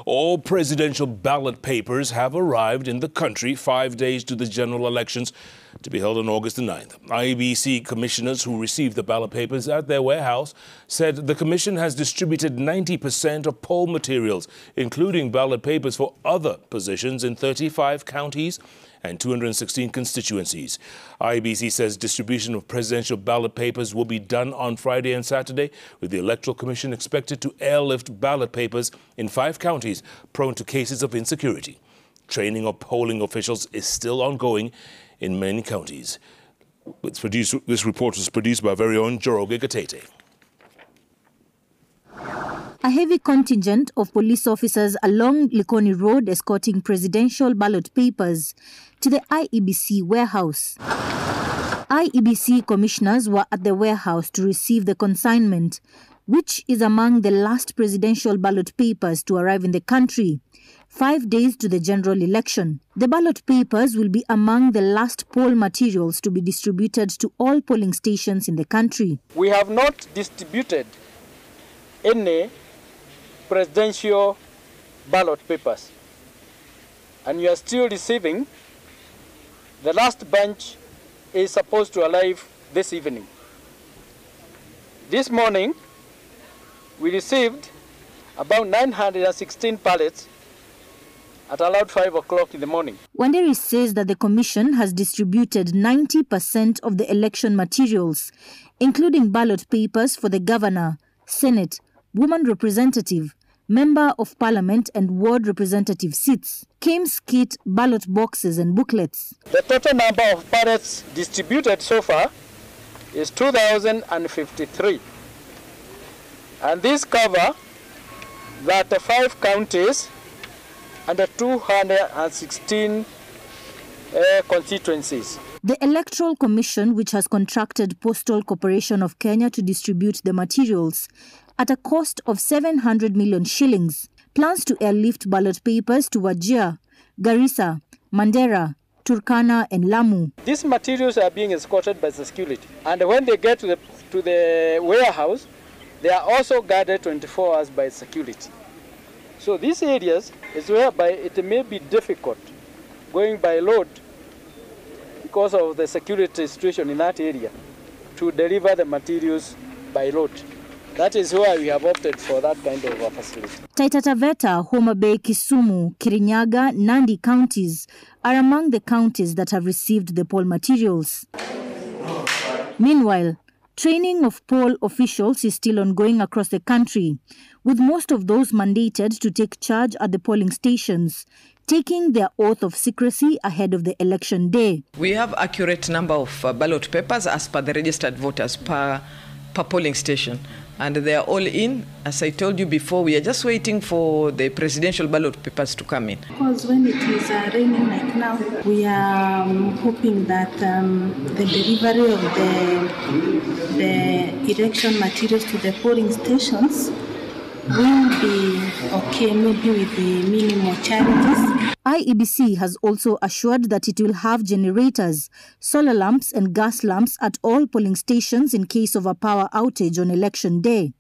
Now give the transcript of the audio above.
All presidential ballot papers have arrived in the country 5 days to the general elections to be held on August the 9th. IEBC commissioners who received the ballot papers at their warehouse said the commission has distributed 90% of poll materials, including ballot papers for other positions in 35 counties and 216 constituencies. IEBC says distribution of presidential ballot papers will be done on Friday and Saturday, with the Electoral Commission expected to airlift ballot papers in 5 counties prone to cases of insecurity. Training of polling officials is still ongoing in many counties. This report was produced by our very own Joroge Gatete. A heavy contingent of police officers along Likoni Road escorting presidential ballot papers to the IEBC warehouse. IEBC commissioners were at the warehouse to receive the consignment, which is among the last presidential ballot papers to arrive in the country, 5 days to the general election. The ballot papers will be among the last poll materials to be distributed to all polling stations in the country. We have not distributed any presidential ballot papers, and you are still receiving. The last bunch is supposed to arrive this evening. This morning, we received about 916 ballots at around 5 o'clock in the morning. Wanderi says that the commission has distributed 90% of the election materials, including ballot papers for the governor, Senate, woman representative, member of parliament and ward representative seats, KIMS kit, ballot boxes and booklets. The total number of ballots distributed so far is 2,053. And these cover 35 counties and 216 constituencies. The Electoral Commission, which has contracted Postal Corporation of Kenya to distribute the materials at a cost of 700 million shillings, plans to airlift ballot papers to Wajir, Garissa, Mandera, Turkana and Lamu. These materials are being escorted by the security, and when they get to the warehouse, they are also guarded 24 hours by security. So these areas is whereby it may be difficult going by road because of the security situation in that area to deliver the materials by road. That is why we have opted for that kind of a facility. Taita Taveta, Homa Bay, Kisumu, Kirinyaga, Nandi counties are among the counties that have received the poll materials. Meanwhile, training of poll officials is still ongoing across the country, with most of those mandated to take charge at the polling stations, taking their oath of secrecy ahead of the election day. We have accurate number of ballot papers as per the registered voters per polling station. And they are all in. As I told you before, we are just waiting for the presidential ballot papers to come in. Because when it is raining like now, we are hoping that the delivery of the election materials to the polling stations will be okay, maybe with the minimal challenges. IEBC has also assured that it will have generators, solar lamps and gas lamps at all polling stations in case of a power outage on election day.